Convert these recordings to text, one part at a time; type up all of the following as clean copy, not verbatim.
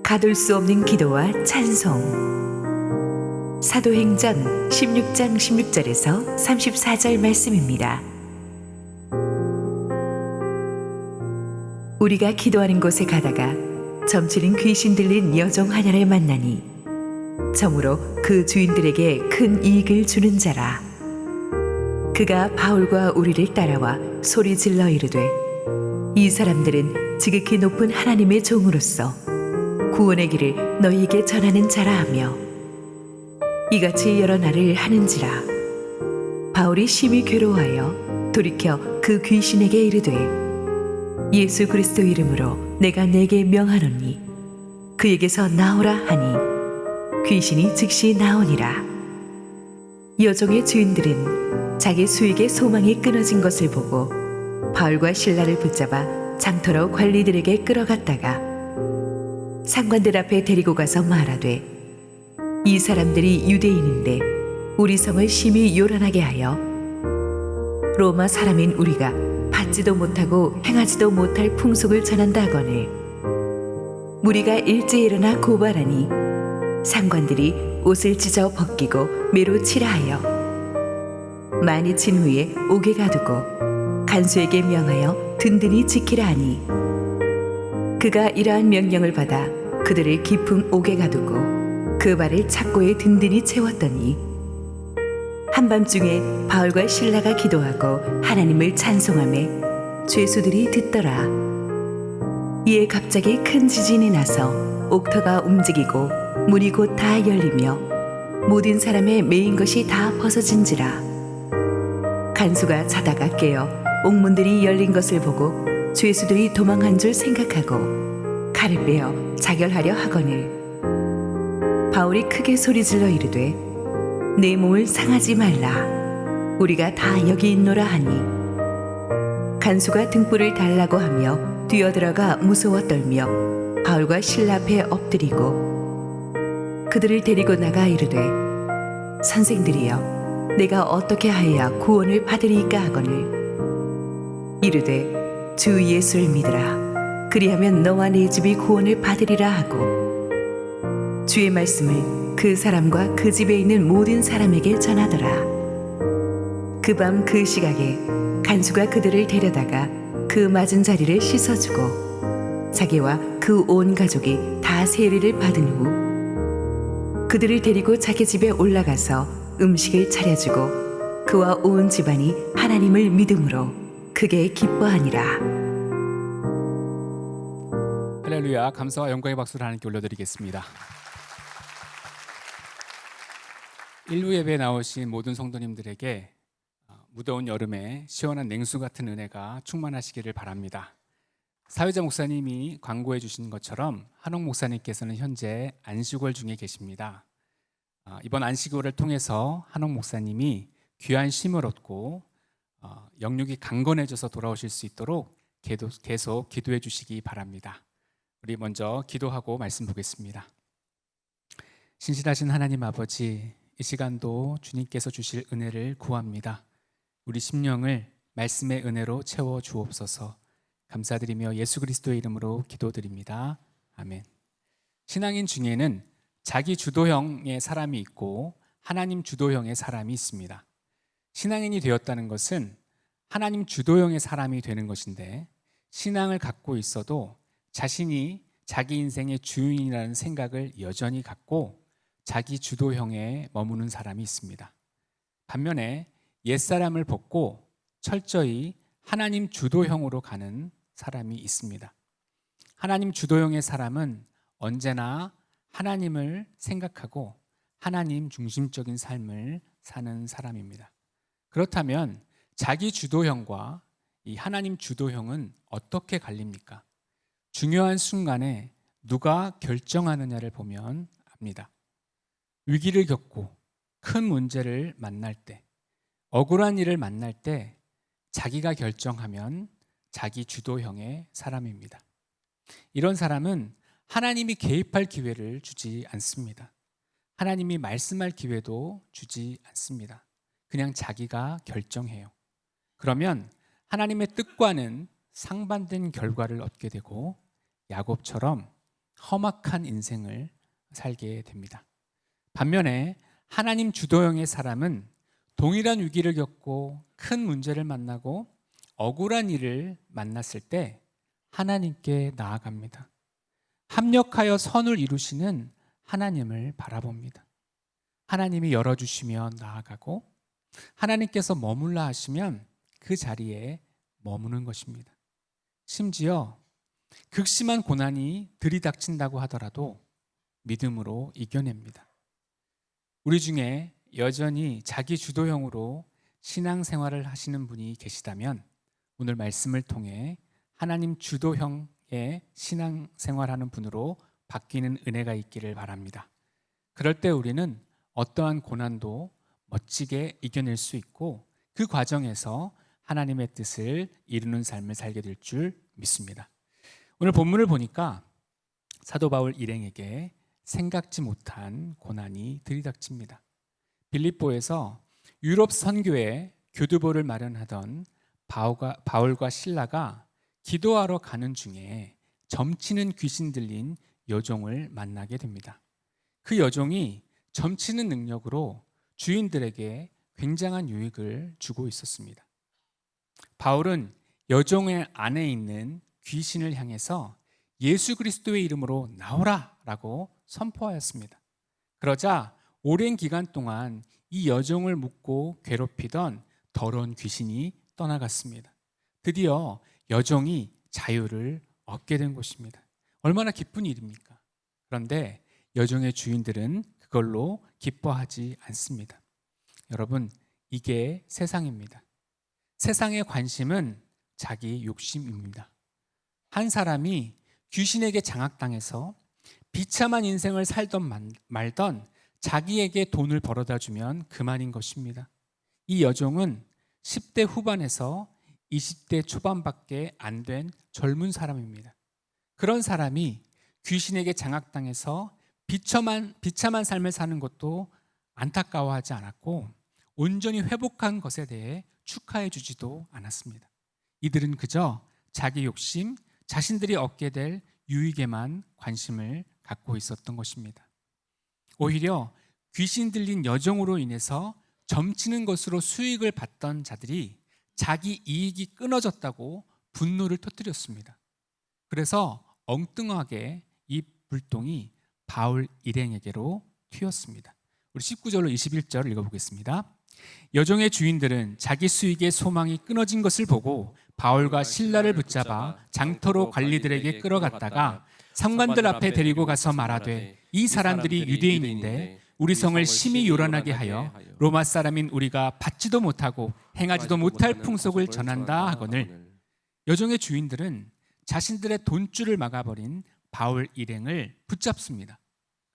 가둘 수 없는 기도와 찬송. 사도행전 16장 16절에서 34절 말씀입니다. 우리가 기도하는 곳에 가다가 점치는 귀신 들린 여종 하나를 만나니 점으로 그 주인들에게 큰 이익을 주는 자라. 그가 바울과 우리를 따라와 소리 질러 이르되 이 사람들은 지극히 높은 하나님의 종으로서 구원의 길을 너희에게 전하는 자라 하며 이같이 여러 날을 하는지라. 바울이 심히 괴로워하여 돌이켜 그 귀신에게 이르되 예수 그리스도 이름으로 내가 내게 명하노니 그에게서 나오라 하니 귀신이 즉시 나오니라. 여종의 주인들은 자기 수익의 소망이 끊어진 것을 보고 바울과 실라를 붙잡아 장터로 관리들에게 끌어갔다가 상관들 앞에 데리고 가서 말하되 이 사람들이 유대인인데 우리 성을 심히 요란하게 하여 로마 사람인 우리가 받지도 못하고 행하지도 못할 풍속을 전한다 하거늘 무리가 일제히 일어나 고발하니 상관들이 옷을 찢어 벗기고 매로 칠하여 많이 친 후에 옥에 가두고 간수에게 명하여 든든히 지키라 하니 그가 이러한 명령을 받아 그들을 깊은 옥에 가두고 그 발을 착고에 든든히 채웠더니 한밤중에 바울과 실라가 기도하고 하나님을 찬송하며 죄수들이 듣더라. 이에 갑자기 큰 지진이 나서 옥터가 움직이고 문이 곧 다 열리며 모든 사람의 매인 것이 다 벗어진지라. 간수가 자다가 깨어 옥문들이 열린 것을 보고 죄수들이 도망한 줄 생각하고 칼을 빼어 자결하려 하거늘 바울이 크게 소리질러 이르되 내 몸을 상하지 말라. 우리가 다 여기 있노라 하니 간수가 등불을 달라고 하며 뛰어들어가 무서워 떨며 바울과 실라 앞에 엎드리고 그들을 데리고 나가 이르되 선생들이여 내가 어떻게 하여야 구원을 받으리이까 하거늘 이르되 주 예수를 믿으라. 그리하면 너와 네 집이 구원을 받으리라 하고 주의 말씀을 그 사람과 그 집에 있는 모든 사람에게 전하더라. 그 밤 그 시각에 간수가 그들을 데려다가 그 맞은 자리를 씻어주고 자기와 그 온 가족이 다 세례를 받은 후 그들을 데리고 자기 집에 올라가서 음식을 차려주고 그와 온 집안이 하나님을 믿음으로 크게 기뻐하니라. 할렐루야. 감사와 영광의 박수를 하나님께 올려드리겠습니다. 일부 예배에 나오신 모든 성도님들에게 무더운 여름에 시원한 냉수 같은 은혜가 충만하시기를 바랍니다. 사회자 목사님이 광고해 주신 것처럼 한옥 목사님께서는 현재 안식월 중에 계십니다. 이번 안식월을 통해서 한옥 목사님이 귀한 쉼을 얻고 영육이 강건해져서 돌아오실 수 있도록 계속 기도해 주시기 바랍니다. 우리 먼저 기도하고 말씀 보겠습니다. 신실하신 하나님 아버지, 이 시간도 주님께서 주실 은혜를 구합니다. 우리 심령을 말씀의 은혜로 채워 주옵소서. 감사드리며 예수 그리스도의 이름으로 기도드립니다. 아멘. 신앙인 중에는 자기 주도형의 사람이 있고 하나님 주도형의 사람이 있습니다. 신앙인이 되었다는 것은 하나님 주도형의 사람이 되는 것인데 신앙을 갖고 있어도 자신이 자기 인생의 주인이라는 생각을 여전히 갖고 자기 주도형에 머무는 사람이 있습니다. 반면에 옛사람을 벗고 철저히 하나님 주도형으로 가는 사람이 있습니다. 하나님 주도형의 사람은 언제나 하나님을 생각하고 하나님 중심적인 삶을 사는 사람입니다. 그렇다면 자기 주도형과 이 하나님 주도형은 어떻게 갈립니까? 중요한 순간에 누가 결정하느냐를 보면 압니다. 위기를 겪고 큰 문제를 만날 때, 억울한 일을 만날 때 자기가 결정하면 자기 주도형의 사람입니다. 이런 사람은 하나님이 개입할 기회를 주지 않습니다. 하나님이 말씀할 기회도 주지 않습니다. 그냥 자기가 결정해요. 그러면 하나님의 뜻과는 상반된 결과를 얻게 되고 야곱처럼 험악한 인생을 살게 됩니다. 반면에 하나님 주도형의 사람은 동일한 위기를 겪고 큰 문제를 만나고 억울한 일을 만났을 때 하나님께 나아갑니다. 합력하여 선을 이루시는 하나님을 바라봅니다. 하나님이 열어주시면 나아가고 하나님께서 머물라 하시면 그 자리에 머무는 것입니다. 심지어 극심한 고난이 들이닥친다고 하더라도 믿음으로 이겨냅니다. 우리 중에 여전히 자기 주도형으로 신앙생활을 하시는 분이 계시다면 오늘 말씀을 통해 하나님 주도형의 신앙생활하는 분으로 바뀌는 은혜가 있기를 바랍니다. 그럴 때 우리는 어떠한 고난도 멋지게 이겨낼 수 있고 그 과정에서 하나님의 뜻을 이루는 삶을 살게 될 줄 믿습니다. 오늘 본문을 보니까 사도 바울 일행에게 생각지 못한 고난이 들이닥칩니다. 빌립보에서 유럽 선교에 교두보를 마련하던 바울과 실라가 기도하러 가는 중에 점치는 귀신 들린 여종을 만나게 됩니다. 그 여종이 점치는 능력으로 주인들에게 굉장한 유익을 주고 있었습니다. 바울은 여종의 안에 있는 귀신을 향해서 예수 그리스도의 이름으로 나오라 라고 선포하였습니다. 그러자 오랜 기간 동안 이 여종을 묶고 괴롭히던 더러운 귀신이 떠나갔습니다. 드디어 여종이 자유를 얻게 된 것입니다. 얼마나 기쁜 일입니까? 그런데 여종의 주인들은 그걸로 기뻐하지 않습니다. 여러분, 이게 세상입니다. 세상의 관심은 자기 욕심입니다. 한 사람이 귀신에게 장악당해서 비참한 인생을 살던 말던 자기에게 돈을 벌어다 주면 그만인 것입니다. 이 여종은 10대 후반에서 20대 초반밖에 안 된 젊은 사람입니다. 그런 사람이 귀신에게 장악당해서 비참한 삶을 사는 것도 안타까워하지 않았고 온전히 회복한 것에 대해 축하해 주지도 않았습니다. 이들은 그저 자기 욕심, 자신들이 얻게 될 유익에만 관심을 갖고 있었던 것입니다. 오히려 귀신 들린 여종으로 인해서 점치는 것으로 수익을 받던 자들이 자기 이익이 끊어졌다고 분노를 터뜨렸습니다. 그래서 엉뚱하게 이 불똥이 바울 일행에게로 튀었습니다. 우리 19절로 21절을 읽어보겠습니다. 여종의 주인들은 자기 수익의 소망이 끊어진 것을 보고 바울과 실라를 붙잡아 장터로 관리들에게 끌어갔다가 상관들 앞에 데리고 가서 말하되 이 사람들이 유대인인데 우리 성을 심히 요란하게 하여 로마 사람인 우리가 받지도 못하고 행하지도 못할 풍속을 전한다 하거늘. 여종의 주인들은 자신들의 돈줄을 막아버린 바울 일행을 붙잡습니다.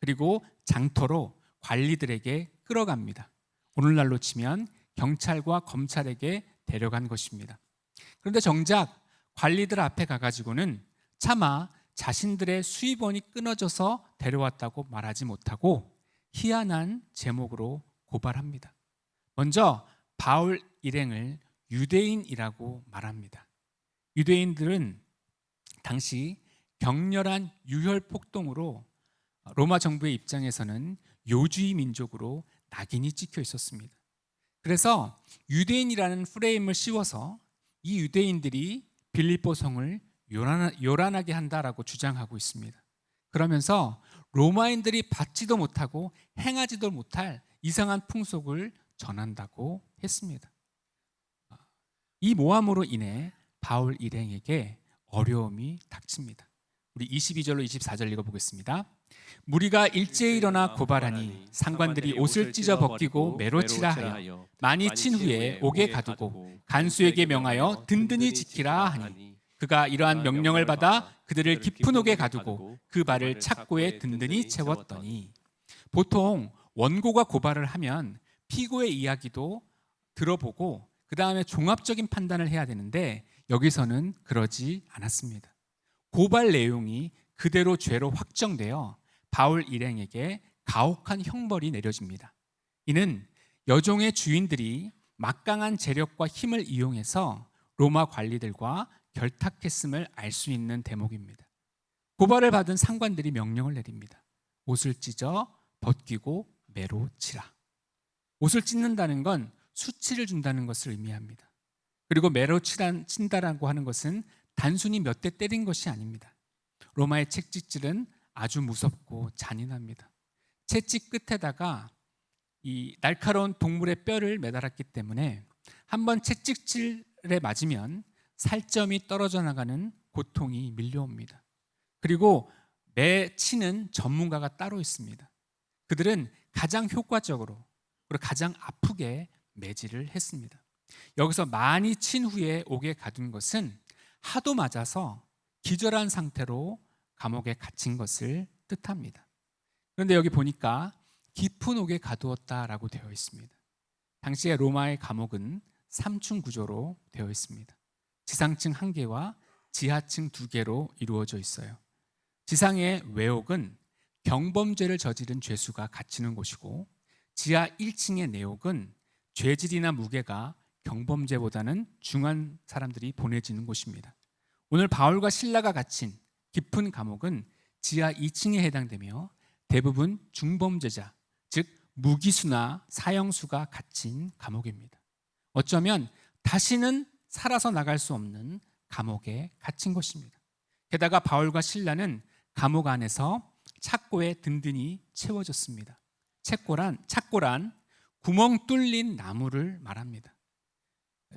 그리고 장터로 관리들에게 끌어갑니다. 오늘날로 치면 경찰과 검찰에게 데려간 것입니다. 그런데 정작 관리들 앞에 가가지고는 차마 자신들의 수입원이 끊어져서 데려왔다고 말하지 못하고 희한한 제목으로 고발합니다. 먼저 바울 일행을 유대인이라고 말합니다. 유대인들은 당시 격렬한 유혈 폭동으로 로마 정부의 입장에서는 요주의 민족으로 낙인이 찍혀 있었습니다. 그래서 유대인이라는 프레임을 씌워서 이 유대인들이 빌립보 성을 요란하게 한다라고 주장하고 있습니다. 그러면서 로마인들이 받지도 못하고 행하지도 못할 이상한 풍속을 전한다고 했습니다. 이 모함으로 인해 바울 일행에게 어려움이 닥칩니다. 우리 22절로 24절 읽어보겠습니다. 무리가 일제히 일어나 고발하니 상관들이 옷을 찢어 벗기고 매로치라 하여 많이 친 후에 옥에 가두고 간수에게 명하여 든든히 지키라 하니 그가 이러한 명령을 받아 그들을 깊은 옥에 가두고 그 발을 착고에 든든히 채웠더니, 보통 원고가 고발을 하면 피고의 이야기도 들어보고 그 다음에 종합적인 판단을 해야 되는데 여기서는 그러지 않았습니다. 고발 내용이 그대로 죄로 확정되어 바울 일행에게 가혹한 형벌이 내려집니다. 이는 여종의 주인들이 막강한 재력과 힘을 이용해서 로마 관리들과 결탁했음을 알 수 있는 대목입니다. 고발을 받은 상관들이 명령을 내립니다. 옷을 찢어 벗기고 매로 치라. 옷을 찢는다는 건 수치를 준다는 것을 의미합니다. 그리고 매로 친다라고 하는 것은 단순히 몇 대 때린 것이 아닙니다. 로마의 채찍질은 아주 무섭고 잔인합니다. 채찍 끝에다가 이 날카로운 동물의 뼈를 매달았기 때문에 한번 채찍질에 맞으면 살점이 떨어져 나가는 고통이 밀려옵니다. 그리고 매치는 전문가가 따로 있습니다. 그들은 가장 효과적으로 그리고 가장 아프게 매질을 했습니다. 여기서 많이 친 후에 옥에 가둔 것은 하도 맞아서 기절한 상태로 감옥에 갇힌 것을 뜻합니다. 그런데 여기 보니까 깊은 옥에 가두었다라고 되어 있습니다. 당시에 로마의 감옥은 3층 구조로 되어 있습니다. 지상층 1개와 지하층 2개로 이루어져 있어요. 지상의 외옥은 경범죄를 저지른 죄수가 갇히는 곳이고, 지하 1층의 내옥은 죄질이나 무게가 경범죄보다는 중한 사람들이 보내지는 곳입니다. 오늘 바울과 실라가 갇힌 깊은 감옥은 지하 2층에 해당되며 대부분 중범죄자, 즉 무기수나 사형수가 갇힌 감옥입니다. 어쩌면 다시는 살아서 나갈 수 없는 감옥에 갇힌 것입니다. 게다가 바울과 실라는 감옥 안에서 착고에 든든히 채워졌습니다. 착고란 구멍 뚫린 나무를 말합니다.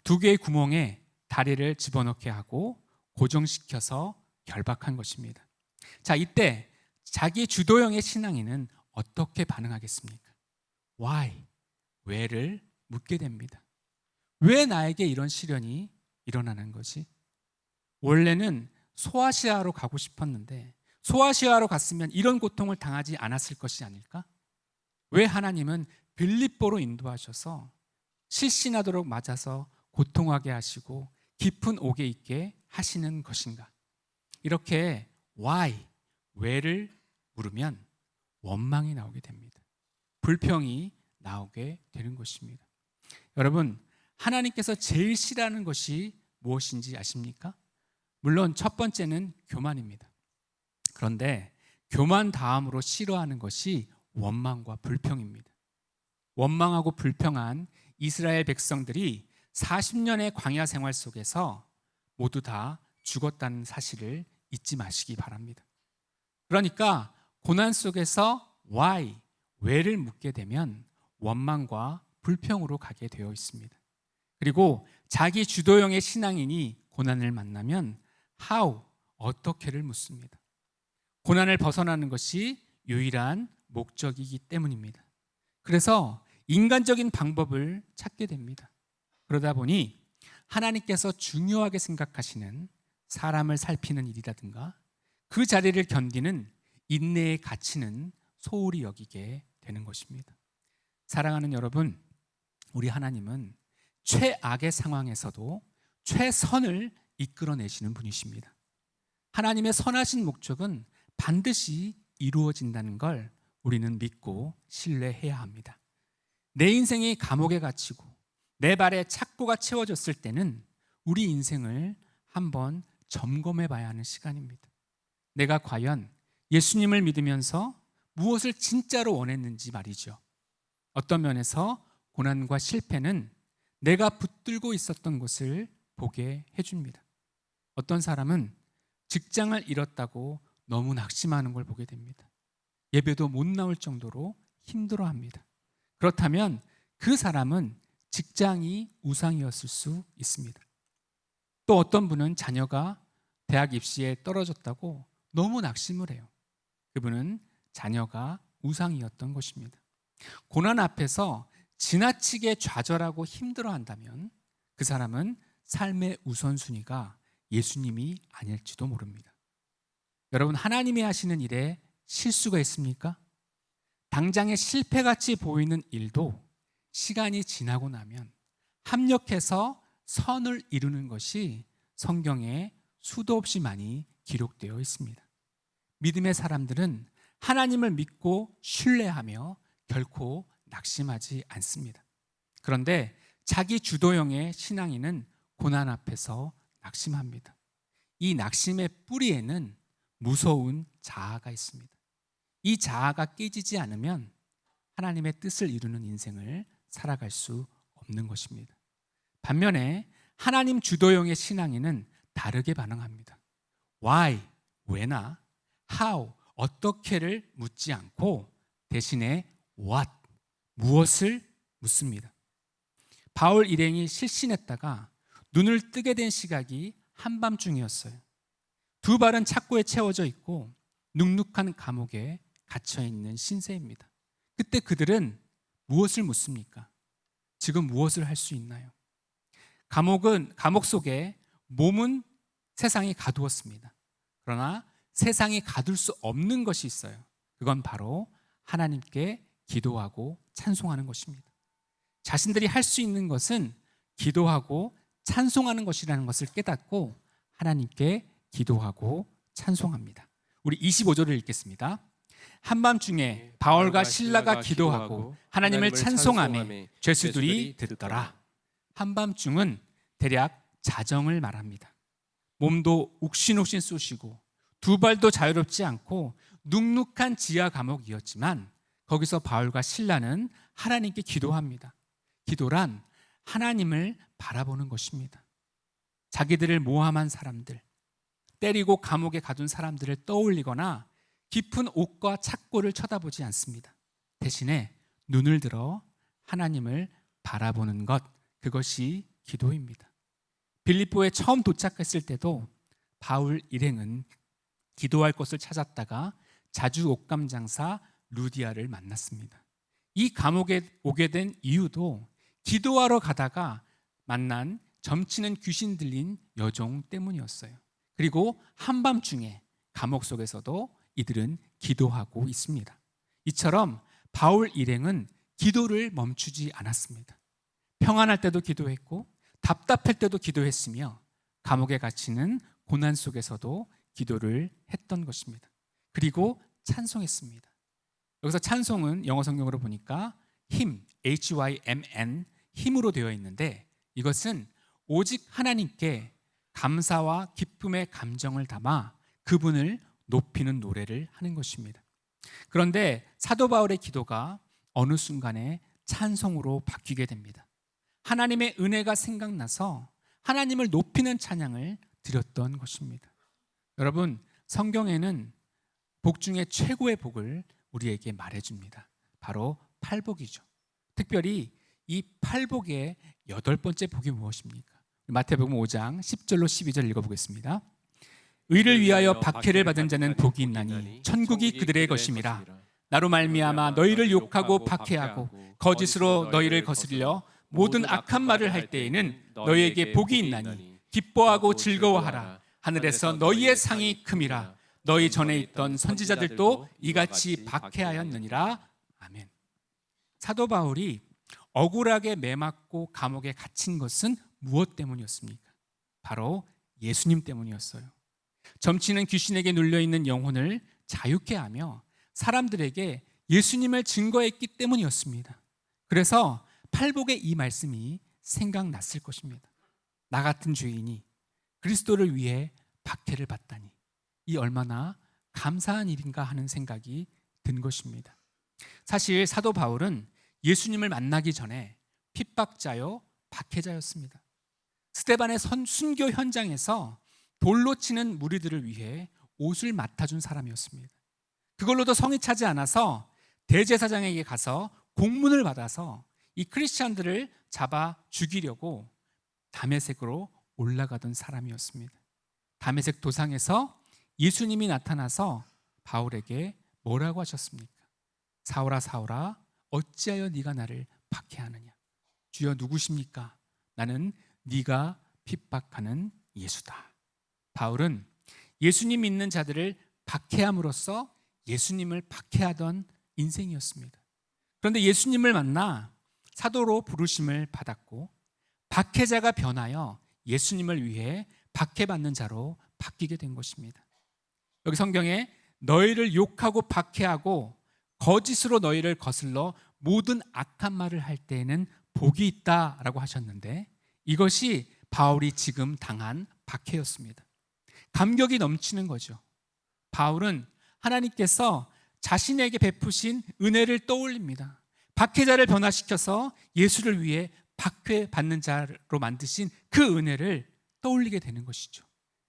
2개의 구멍에 다리를 집어넣게 하고 고정시켜서 결박한 것입니다. 자, 이때 자기 주도형의 신앙인은 어떻게 반응하겠습니까? Why? 왜를 묻게 됩니다. 왜 나에게 이런 시련이 일어나는 거지? 원래는 소아시아로 가고 싶었는데 소아시아로 갔으면 이런 고통을 당하지 않았을 것이 아닐까? 왜 하나님은 빌립보로 인도하셔서 실신하도록 맞아서 고통하게 하시고 깊은 옥에 있게 하시는 것인가? 이렇게 why, 왜를 물으면 원망이 나오게 됩니다. 불평이 나오게 되는 것입니다. 여러분, 하나님께서 제일 싫어하는 것이 무엇인지 아십니까? 물론 첫 번째는 교만입니다. 그런데 교만 다음으로 싫어하는 것이 원망과 불평입니다. 원망하고 불평한 이스라엘 백성들이 40년의 광야 생활 속에서 모두 다 죽었다는 사실을 잊지 마시기 바랍니다. 그러니까 고난 속에서 why, 왜를 묻게 되면 원망과 불평으로 가게 되어 있습니다. 그리고 자기 주도형의 신앙인이 고난을 만나면 how, 어떻게를 묻습니다. 고난을 벗어나는 것이 유일한 목적이기 때문입니다. 그래서 인간적인 방법을 찾게 됩니다. 그러다 보니 하나님께서 중요하게 생각하시는 사람을 살피는 일이라든가 그 자리를 견디는 인내의 가치는 소홀히 여기게 되는 것입니다. 사랑하는 여러분, 우리 하나님은 최악의 상황에서도 최선을 이끌어내시는 분이십니다. 하나님의 선하신 목적은 반드시 이루어진다는 걸 우리는 믿고 신뢰해야 합니다. 내 인생이 감옥에 갇히고 내 발에 착고가 채워졌을 때는 우리 인생을 한번 점검해 봐야 하는 시간입니다. 내가 과연 예수님을 믿으면서 무엇을 진짜로 원했는지 말이죠. 어떤 면에서 고난과 실패는 내가 붙들고 있었던 것을 보게 해줍니다. 어떤 사람은 직장을 잃었다고 너무 낙심하는 걸 보게 됩니다. 예배도 못 나올 정도로 힘들어합니다. 그렇다면 그 사람은 직장이 우상이었을 수 있습니다. 또 어떤 분은 자녀가 대학 입시에 떨어졌다고 너무 낙심을 해요. 그분은 자녀가 우상이었던 것입니다. 고난 앞에서 지나치게 좌절하고 힘들어한다면 그 사람은 삶의 우선순위가 예수님이 아닐지도 모릅니다. 여러분, 하나님이 하시는 일에 실수가 있습니까? 당장의 실패같이 보이는 일도 시간이 지나고 나면 합력해서 선을 이루는 것이 성경에 수도 없이 많이 기록되어 있습니다. 믿음의 사람들은 하나님을 믿고 신뢰하며 결코 낙심하지 않습니다. 그런데 자기 주도형의 신앙인은 고난 앞에서 낙심합니다. 이 낙심의 뿌리에는 무서운 자아가 있습니다. 이 자아가 깨지지 않으면 하나님의 뜻을 이루는 인생을 살아갈 수 없는 것입니다. 반면에 하나님 주도형의 신앙인은 다르게 반응합니다. Why, 왜나, how, 어떻게를 묻지 않고 대신에 what, 무엇을 묻습니다. 바울 일행이 실신했다가 눈을 뜨게 된 시각이 한밤중이었어요. 두 발은 착고에 채워져 있고 눅눅한 감옥에 갇혀 있는 신세입니다. 그때 그들은 무엇을 묻습니까? 지금 무엇을 할 수 있나요? 감옥 속에 몸은 세상이 가두었습니다. 그러나 세상이 가둘 수 없는 것이 있어요. 그건 바로 하나님께 기도하고 찬송하는 것입니다. 자신들이 할 수 있는 것은 기도하고 찬송하는 것이라는 것을 깨닫고 하나님께 기도하고 찬송합니다. 우리 25절을 읽겠습니다. 한밤중에 바울과 실라가 기도하고 하나님을 찬송하며 죄수들이 듣더라. 한밤중은 대략 자정을 말합니다. 몸도 욱신욱신 쑤시고 두 발도 자유롭지 않고 눅눅한 지하 감옥이었지만 거기서 바울과 실라는 하나님께 기도합니다. 기도란 하나님을 바라보는 것입니다. 자기들을 모함한 사람들, 때리고 감옥에 가둔 사람들을 떠올리거나 깊은 옥과 착고를 쳐다보지 않습니다. 대신에 눈을 들어 하나님을 바라보는 것, 그것이 기도입니다. 빌립보에 처음 도착했을 때도 바울 일행은 기도할 곳을 찾았다가 자주 옥감 장사 루디아를 만났습니다. 이 감옥에 오게 된 이유도 기도하러 가다가 만난 점치는 귀신 들린 여종 때문이었어요. 그리고 한밤중에 감옥 속에서도 이들은 기도하고 있습니다. 이처럼 바울 일행은 기도를 멈추지 않았습니다. 평안할 때도 기도했고 답답할 때도 기도했으며 감옥에 갇히는 고난 속에서도 기도를 했던 것입니다. 그리고 찬송했습니다. 여기서 찬송은 영어 성경으로 보니까 힘, H-Y-M-N, 힘으로 되어 있는데 이것은 오직 하나님께 감사와 기쁨의 감정을 담아 그분을 높이는 노래를 하는 것입니다. 그런데 사도 바울의 기도가 어느 순간에 찬송으로 바뀌게 됩니다. 하나님의 은혜가 생각나서 하나님을 높이는 찬양을 드렸던 것입니다. 여러분, 성경에는 복 중에 최고의 복을 우리에게 말해줍니다. 바로 팔복이죠. 특별히 이 팔복의 8번째 복이 무엇입니까? 마태복음 5장 10절로 12절 읽어보겠습니다. 의를 위하여 박해를 받은 자는 복이 있나니 천국이 그들의 것임이라. 나로 말미암아 너희를 욕하고 박해하고 거짓으로 너희를 거스리려 모든 악한 말을 할 때에는 너희에게 복이 있나니 기뻐하고 즐거워하라. 하늘에서 너희의 상이 큼이라. 너희 전에 있던 선지자들도 이같이 박해하였느니라. 아멘. 사도 바울이 억울하게 매맞고 감옥에 갇힌 것은 무엇 때문이었습니까? 바로 예수님 때문이었어요. 점치는 귀신에게 눌려있는 영혼을 자유케 하며 사람들에게 예수님을 증거했기 때문이었습니다. 그래서 팔복의 이 말씀이 생각났을 것입니다. 나 같은 죄인이 그리스도를 위해 박해를 받다니 이 얼마나 감사한 일인가 하는 생각이 든 것입니다. 사실 사도 바울은 예수님을 만나기 전에 핍박자요 박해자였습니다. 스데반의 순교 현장에서 돌로 치는 무리들을 위해 옷을 맡아준 사람이었습니다. 그걸로도 성이 차지 않아서 대제사장에게 가서 공문을 받아서 이 크리스찬들을 잡아 죽이려고 다메섹으로 올라가던 사람이었습니다. 다메섹 도상에서 예수님이 나타나서 바울에게 뭐라고 하셨습니까? 사울아 사울아 어찌하여 네가 나를 박해하느냐? 주여 누구십니까? 나는 네가 핍박하는 예수다. 바울은 예수님 믿는 자들을 박해함으로써 예수님을 박해하던 인생이었습니다. 그런데 예수님을 만나 사도로 부르심을 받았고 박해자가 변하여 예수님을 위해 박해받는 자로 바뀌게 된 것입니다. 여기 성경에 너희를 욕하고 박해하고 거짓으로 너희를 거슬러 모든 악한 말을 할 때에는 복이 있다라고 하셨는데 이것이 바울이 지금 당한 박해였습니다. 감격이 넘치는 거죠. 바울은 하나님께서 자신에게 베푸신 은혜를 떠올립니다. 박해자를 변화시켜서 예수를 위해 박해받는 자로 만드신 그 은혜를 떠올리게 되는 것이죠.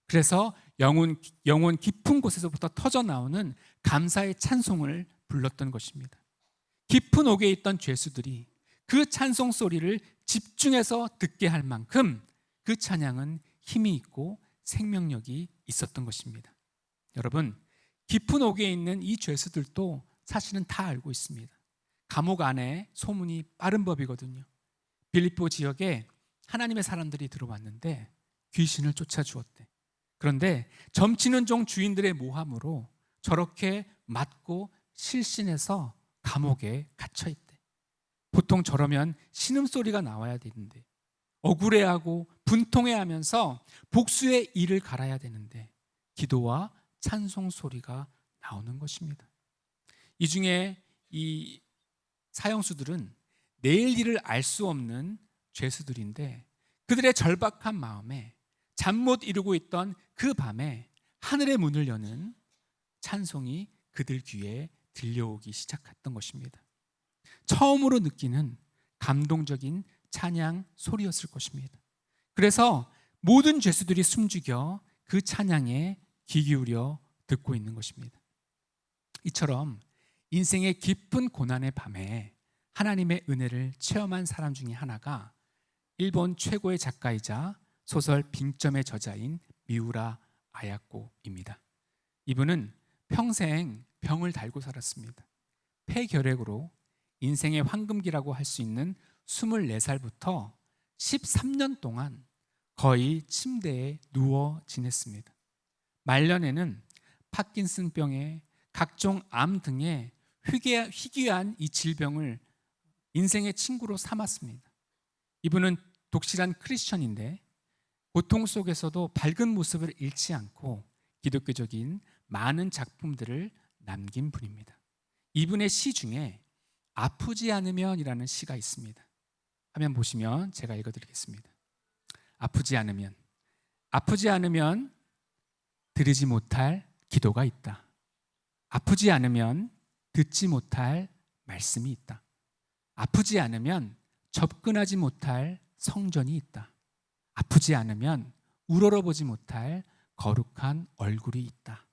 그래서 영혼 깊은 곳에서부터 터져 나오는 감사의 찬송을 불렀던 것입니다. 깊은 옥에 있던 죄수들이 그 찬송 소리를 집중해서 듣게 할 만큼 그 찬양은 힘이 있고 생명력이 있었던 것입니다. 여러분, 깊은 옥에 있는 이 죄수들도 사실은 다 알고 있습니다. 감옥 안에 소문이 빠른 법이거든요. 빌립보 지역에 하나님의 사람들이 들어왔는데 귀신을 쫓아주었대. 그런데 점치는 종 주인들의 모함으로 저렇게 맞고 실신해서 감옥에 갇혀있대. 보통 저러면 신음소리가 나와야 되는데, 억울해하고 분통해하면서 복수의 이를 갈아야 되는데 기도와 찬송 소리가 나오는 것입니다. 이 중에 이 사형수들은 내일 일을 알 수 없는 죄수들인데, 그들의 절박한 마음에 잠 못 이루고 있던 그 밤에 하늘의 문을 여는 찬송이 그들 귀에 들려오기 시작했던 것입니다. 처음으로 느끼는 감동적인 찬양 소리였을 것입니다. 그래서 모든 죄수들이 숨죽여 그 찬양에 귀 기울여 듣고 있는 것입니다. 이처럼 인생의 깊은 고난의 밤에 하나님의 은혜를 체험한 사람 중에 하나가 일본 최고의 작가이자 소설 빙점의 저자인 미우라 아야코입니다. 이분은 평생 병을 달고 살았습니다. 폐결핵으로 인생의 황금기라고 할 수 있는 24살부터 13년 동안 거의 침대에 누워 지냈습니다. 말년에는 파킨슨병에 각종 암 등의 희귀한 이 질병을 인생의 친구로 삼았습니다. 이분은 독실한 크리스천인데 고통 속에서도 밝은 모습을 잃지 않고 기독교적인 많은 작품들을 남긴 분입니다. 이분의 시 중에 아프지 않으면이라는 시가 있습니다. 화면 보시면 제가 읽어드리겠습니다. 아프지 않으면 들으지 못할 기도가 있다. 아프지 않으면 듣지 못할 말씀이 있다. 아프지 않으면 접근하지 못할 성전이 있다. 아프지 않으면 우러러보지 못할 거룩한 얼굴이 있다.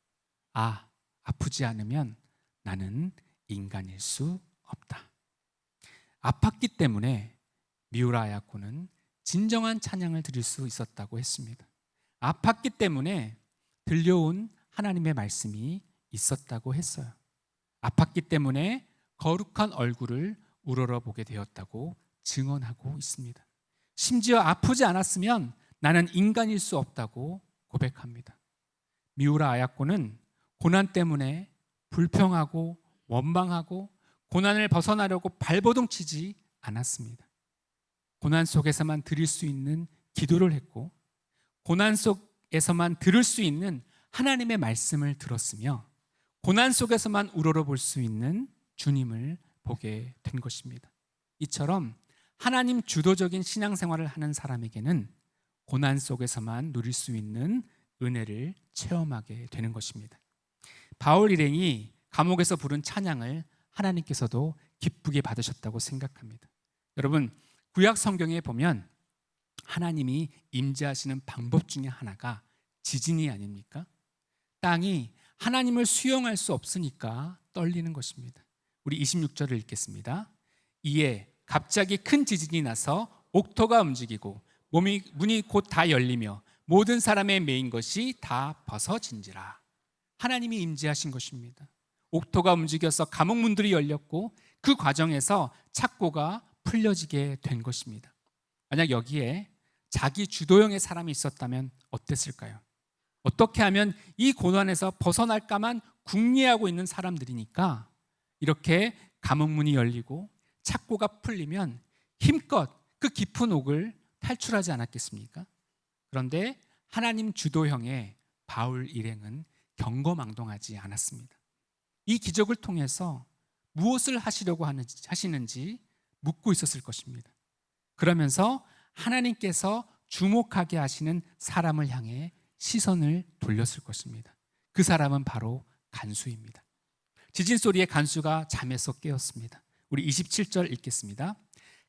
아프지 않으면 나는 인간일 수 없다. 아팠기 때문에 미우라 아야코는 진정한 찬양을 드릴 수 있었다고 했습니다. 아팠기 때문에 들려온 하나님의 말씀이 있었다고 했어요. 아팠기 때문에 거룩한 얼굴을 우러러보게 되었다고 증언하고 있습니다. 심지어 아프지 않았으면 나는 인간일 수 없다고 고백합니다. 미우라 아야코는 고난 때문에 불평하고 원망하고 고난을 벗어나려고 발버둥 치지 않았습니다. 고난 속에서만 드릴 수 있는 기도를 했고, 고난 속에서만 들을 수 있는 하나님의 말씀을 들었으며, 고난 속에서만 우러러볼 수 있는 주님을 보게 된 것입니다. 이처럼 하나님 주도적인 신앙생활을 하는 사람에게는 고난 속에서만 누릴 수 있는 은혜를 체험하게 되는 것입니다. 바울 일행이 감옥에서 부른 찬양을 하나님께서도 기쁘게 받으셨다고 생각합니다. 여러분, 구약 성경에 보면 하나님이 임재하시는 방법 중에 하나가 지진이 아닙니까? 땅이 하나님을 수용할 수 없으니까 떨리는 것입니다. 우리 26절을 읽겠습니다. 이에 갑자기 큰 지진이 나서 옥토가 움직이고 문이 곧 다 열리며 모든 사람의 매인 것이 다 벗어진지라. 하나님이 임재하신 것입니다. 옥토가 움직여서 감옥 문들이 열렸고 그 과정에서 착고가 풀려지게 된 것입니다. 만약 여기에 자기 주도형의 사람이 있었다면 어땠을까요? 어떻게 하면 이 고난에서 벗어날까만 궁리하고 있는 사람들이니까 이렇게 감옥 문이 열리고 착고가 풀리면 힘껏 그 깊은 옥을 탈출하지 않았겠습니까? 그런데 하나님 주도형의 바울 일행은 경거망동하지 않았습니다. 이 기적을 통해서 무엇을 하시려고 하시는지 묻고 있었을 것입니다. 그러면서 하나님께서 주목하게 하시는 사람을 향해 시선을 돌렸을 것입니다. 그 사람은 바로 간수입니다. 지진 소리에 간수가 잠에서 깨었습니다. 우리 27절 읽겠습니다.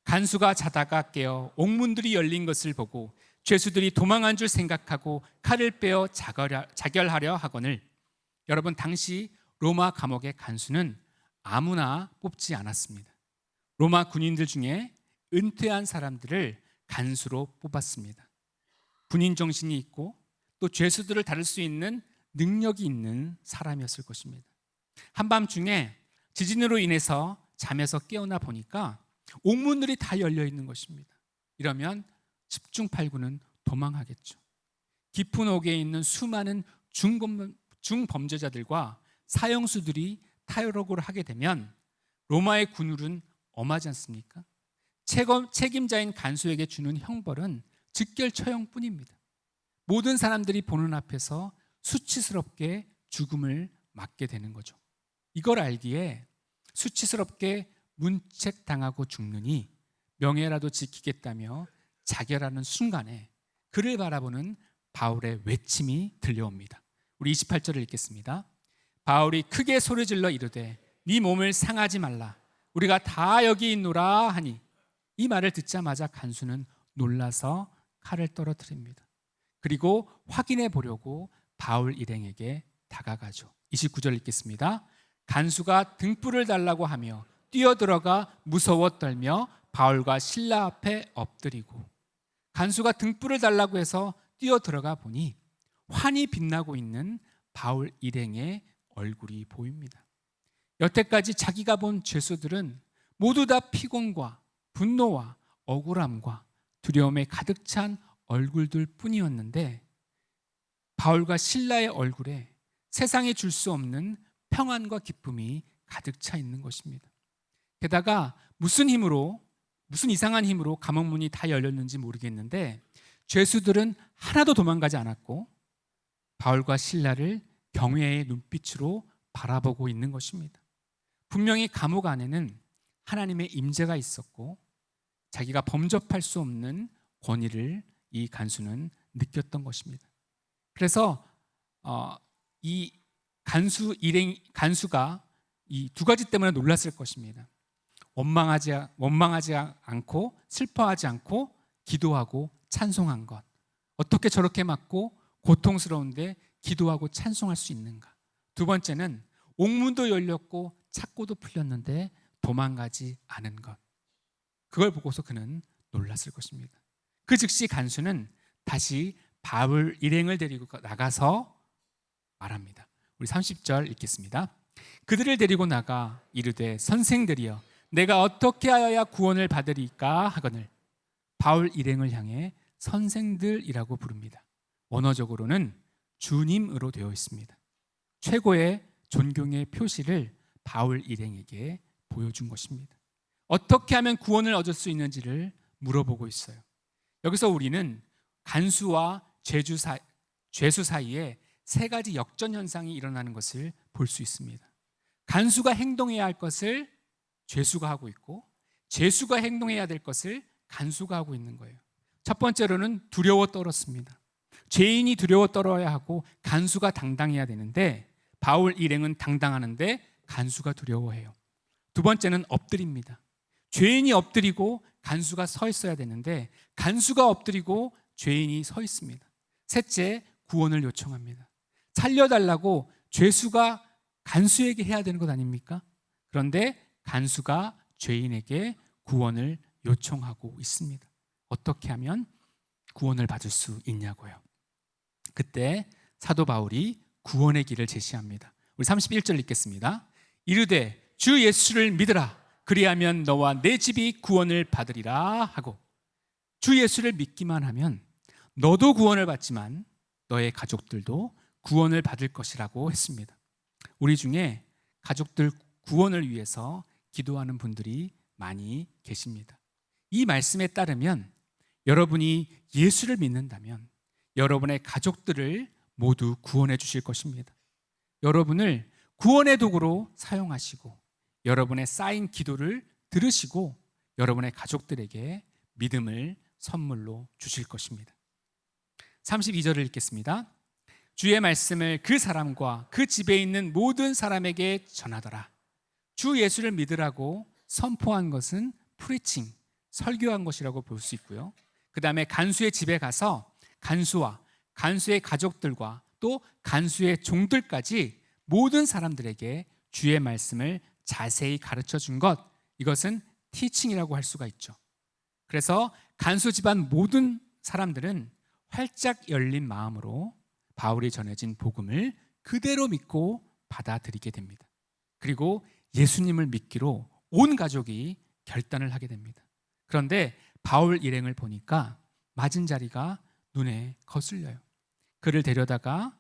간수가 자다가 깨어 옥문들이 열린 것을 보고 죄수들이 도망한 줄 생각하고 칼을 빼어 자결하려 하거늘. 여러분, 당시 로마 감옥의 간수는 아무나 뽑지 않았습니다. 로마 군인들 중에 은퇴한 사람들을 간수로 뽑았습니다. 군인 정신이 있고 또 죄수들을 다룰 수 있는 능력이 있는 사람이었을 것입니다. 한밤중에 지진으로 인해서 잠에서 깨어나 보니까 옥문들이 다 열려 있는 것입니다. 이러면 집중팔구는 도망하겠죠. 깊은 옥에 있는 수많은 중범죄자들과 사형수들이 탈옥을 하게 되면 로마의 군율은 엄하지 않습니까? 책임자인 간수에게 주는 형벌은 즉결 처형뿐입니다. 모든 사람들이 보는 앞에서 수치스럽게 죽음을 맞게 되는 거죠. 이걸 알기에 수치스럽게 문책당하고 죽느니 명예라도 지키겠다며 자결하는 순간에 그를 바라보는 바울의 외침이 들려옵니다. 우리 28절을 읽겠습니다. 바울이 크게 소리질러 이르되 네 몸을 상하지 말라. 우리가 다 여기 있노라 하니, 이 말을 듣자마자 간수는 놀라서 칼을 떨어뜨립니다. 그리고 확인해 보려고 바울 일행에게 다가가죠. 29절 읽겠습니다. 간수가 등불을 달라고 하며 뛰어들어가 무서워 떨며 바울과 실라 앞에 엎드리고, 간수가 등불을 달라고 해서 뛰어들어가 보니 환히 빛나고 있는 바울 일행의 얼굴이 보입니다. 여태까지 자기가 본 죄수들은 모두 다 피곤과 분노와 억울함과 두려움에 가득 찬 얼굴들 뿐이었는데 바울과 실라의 얼굴에 세상에 줄 수 없는 평안과 기쁨이 가득 차 있는 것입니다. 게다가 무슨 이상한 힘으로 감옥문이 다 열렸는지 모르겠는데 죄수들은 하나도 도망가지 않았고 바울과 실라를 경외의 눈빛으로 바라보고 있는 것입니다. 분명히 감옥 안에는 하나님의 임재가 있었고 자기가 범접할 수 없는 권위를 이 간수는 느꼈던 것입니다. 그래서 이 간수가 이 두 가지 때문에 놀랐을 것입니다. 원망하지 않고 슬퍼하지 않고 기도하고 찬송한 것. 어떻게 저렇게 맞고 고통스러운데 기도하고 찬송할 수 있는가? 두 번째는 옥문도 열렸고 착고도 풀렸는데 도망가지 않은 것. 그걸 보고서 그는 놀랐을 것입니다. 그 즉시 간수는 다시 바울 일행을 데리고 나가서 말합니다. 우리 30절 읽겠습니다. 그들을 데리고 나가 이르되 선생들이여 내가 어떻게 하여야 구원을 받으리까 하거늘. 바울 일행을 향해 선생들이라고 부릅니다. 언어적으로는 주님으로 되어 있습니다. 최고의 존경의 표시를 바울 일행에게 보여준 것입니다. 어떻게 하면 구원을 얻을 수 있는지를 물어보고 있어요. 여기서 우리는 간수와 죄수 사이에 세 가지 역전 현상이 일어나는 것을 볼 수 있습니다. 간수가 행동해야 할 것을 죄수가 하고 있고 죄수가 행동해야 될 것을 간수가 하고 있는 거예요. 첫 번째로는 두려워 떨었습니다. 죄인이 두려워 떨어야 하고 간수가 당당해야 되는데 바울 일행은 당당하는데 간수가 두려워해요. 두 번째는 엎드립니다. 죄인이 엎드리고 간수가 서 있어야 되는데 간수가 엎드리고 죄인이 서 있습니다. 셋째, 구원을 요청합니다. 살려달라고 죄수가 간수에게 해야 되는 것 아닙니까? 그런데 간수가 죄인에게 구원을 요청하고 있습니다. 어떻게 하면 구원을 받을 수 있냐고요. 그때 사도 바울이 구원의 길을 제시합니다. 우리 31절 읽겠습니다. 이르되 주 예수를 믿으라. 그리하면 너와 내 집이 구원을 받으리라 하고, 주 예수를 믿기만 하면 너도 구원을 받지만 너의 가족들도 구원을 받을 것이라고 했습니다. 우리 중에 가족들 구원을 위해서 기도하는 분들이 많이 계십니다. 이 말씀에 따르면 여러분이 예수를 믿는다면 여러분의 가족들을 모두 구원해 주실 것입니다. 여러분을 구원의 도구로 사용하시고 여러분의 쌓인 기도를 들으시고 여러분의 가족들에게 믿음을 선물로 주실 것입니다. 32절을 읽겠습니다. 주의 말씀을 그 사람과 그 집에 있는 모든 사람에게 전하더라. 주 예수를 믿으라고 선포한 것은 프리칭, 설교한 것이라고 볼 수 있고요. 그 다음에 간수의 집에 가서 간수와 간수의 가족들과 또 간수의 종들까지 모든 사람들에게 주의 말씀을 자세히 가르쳐 준 것, 이것은 티칭이라고 할 수가 있죠. 그래서 간수 집안 모든 사람들은 활짝 열린 마음으로 바울이 전해진 복음을 그대로 믿고 받아들이게 됩니다. 그리고 예수님을 믿기로 온 가족이 결단을 하게 됩니다. 그런데 바울 일행을 보니까 맞은 자리가 눈에 거슬려요. 그를 데려다가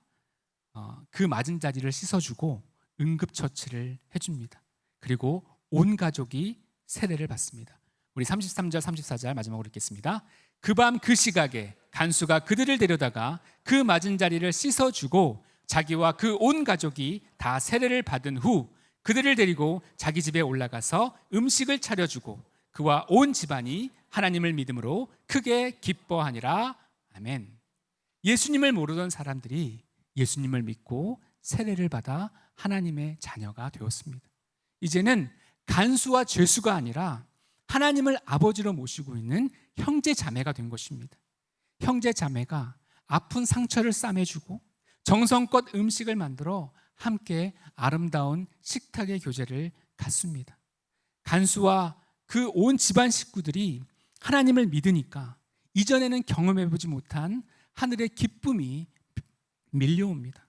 그 맞은 자리를 씻어주고 응급처치를 해줍니다. 그리고 온 가족이 세례를 받습니다. 우리 33절 34절 마지막으로 읽겠습니다. 그 밤 그 시각에 간수가 그들을 데려다가 그 맞은 자리를 씻어주고 자기와 그 온 가족이 다 세례를 받은 후 그들을 데리고 자기 집에 올라가서 음식을 차려주고 그와 온 집안이 하나님을 믿음으로 크게 기뻐하니라. 아멘. 예수님을 모르던 사람들이 예수님을 믿고 세례를 받아 하나님의 자녀가 되었습니다. 이제는 간수와 죄수가 아니라 하나님을 아버지로 모시고 있는 형제 자매가 된 것입니다. 형제 자매가 아픈 상처를 싸매주고 정성껏 음식을 만들어 함께 아름다운 식탁의 교제를 갖습니다. 간수와 그 온 집안 식구들이 하나님을 믿으니까 이전에는 경험해보지 못한 하늘의 기쁨이 밀려옵니다.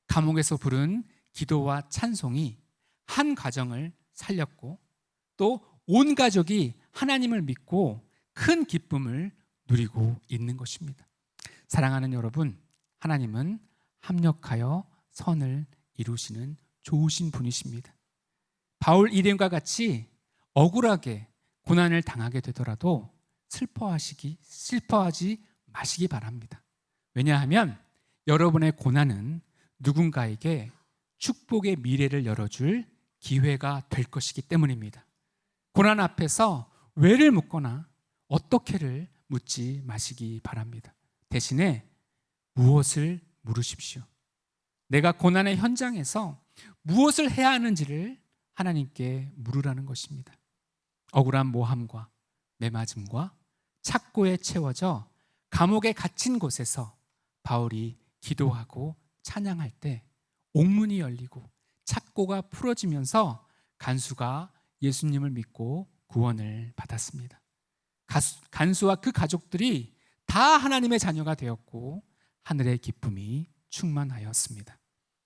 감옥에서 부른 기도와 찬송이 한 가정을 살렸고 또 온 가족이 하나님을 믿고 큰 기쁨을 누리고 있는 것입니다. 사랑하는 여러분, 하나님은 합력하여 선을 이루시는 좋으신 분이십니다. 바울 일행과 같이 억울하게 고난을 당하게 되더라도 슬퍼하지 마시기 바랍니다. 왜냐하면 여러분의 고난은 누군가에게 축복의 미래를 열어줄 기회가 될 것이기 때문입니다. 고난 앞에서 왜를 묻거나 어떻게를 묻지 마시기 바랍니다. 대신에 무엇을 물으십시오. 내가 고난의 현장에서 무엇을 해야 하는지를 하나님께 물으라는 것입니다. 억울한 모함과 매맞음과 착고에 채워져 감옥에 갇힌 곳에서 바울이 기도하고 찬양할 때 옥문이 열리고 착고가 풀어지면서 간수가 예수님을 믿고 구원을 받았습니다. 간수와 그 가족들이 다 하나님의 자녀가 되었고 하늘의 기쁨이 충만하였습니다.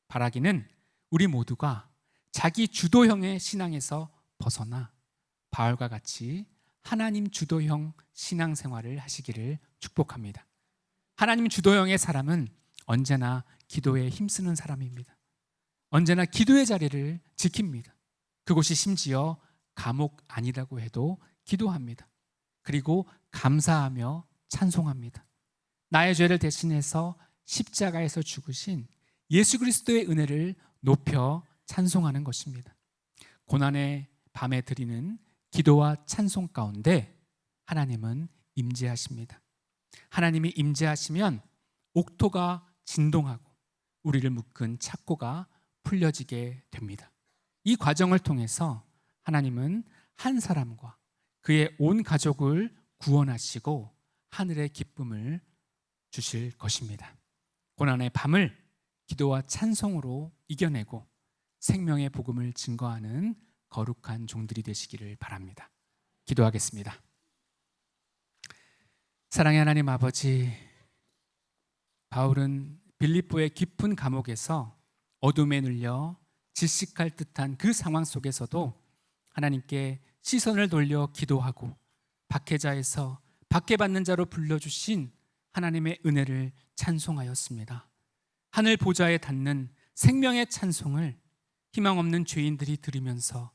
바라기는 우리 모두가 자기 주도형의 신앙에서 벗어나 바울과 같이 하나님 주도형 신앙생활을 하시기를 축복합니다. 하나님 주도형의 사람은 언제나 기도에 힘쓰는 사람입니다. 언제나 기도의 자리를 지킵니다. 그곳이 심지어 감옥 아니라고 해도 기도합니다. 그리고 감사하며 찬송합니다. 나의 죄를 대신해서 십자가에서 죽으신 예수 그리스도의 은혜를 높여 찬송하는 것입니다. 고난의 밤에 드리는 기도와 찬송 가운데 하나님은 임재하십니다. 하나님이 임재하시면 옥토가 진동하고 우리를 묶은 착고가 풀려지게 됩니다. 이 과정을 통해서 하나님은 한 사람과 그의 온 가족을 구원하시고 하늘의 기쁨을 주실 것입니다. 고난의 밤을 기도와 찬송으로 이겨내고 생명의 복음을 증거하는 거룩한 종들이 되시기를 바랍니다. 기도하겠습니다. 사랑의 하나님 아버지, 바울은 빌립보의 깊은 감옥에서 어둠에 눌려 질식할 듯한 그 상황 속에서도 하나님께 시선을 돌려 기도하고 박해자에서 박해받는 자로 불러주신 하나님의 은혜를 찬송하였습니다. 하늘 보좌에 닿는 생명의 찬송을 희망 없는 죄인들이 들으면서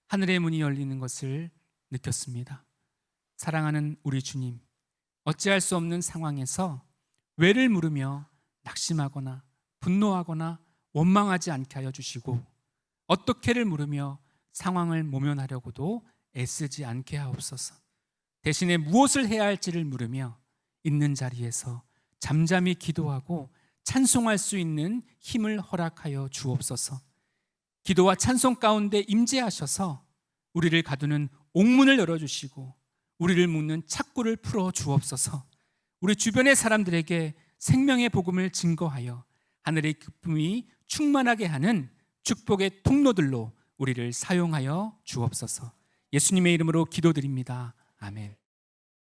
하늘의 문이 열리는 것을 느꼈습니다. 사랑하는 우리 주님, 어찌할 수 없는 상황에서 왜를 물으며 낙심하거나 분노하거나 원망하지 않게 하여 주시고 어떻게를 물으며 상황을 모면하려고도 애쓰지 않게 하옵소서. 대신에 무엇을 해야 할지를 물으며 있는 자리에서 잠잠히 기도하고 찬송할 수 있는 힘을 허락하여 주옵소서. 기도와 찬송 가운데 임재하셔서 우리를 가두는 옥문을 열어주시고 우리를 묶는 착고를 풀어 주옵소서. 우리 주변의 사람들에게 생명의 복음을 증거하여 하늘의 기쁨이 충만하게 하는 축복의 통로들로 우리를 사용하여 주옵소서. 예수님의 이름으로 기도드립니다. 아멘.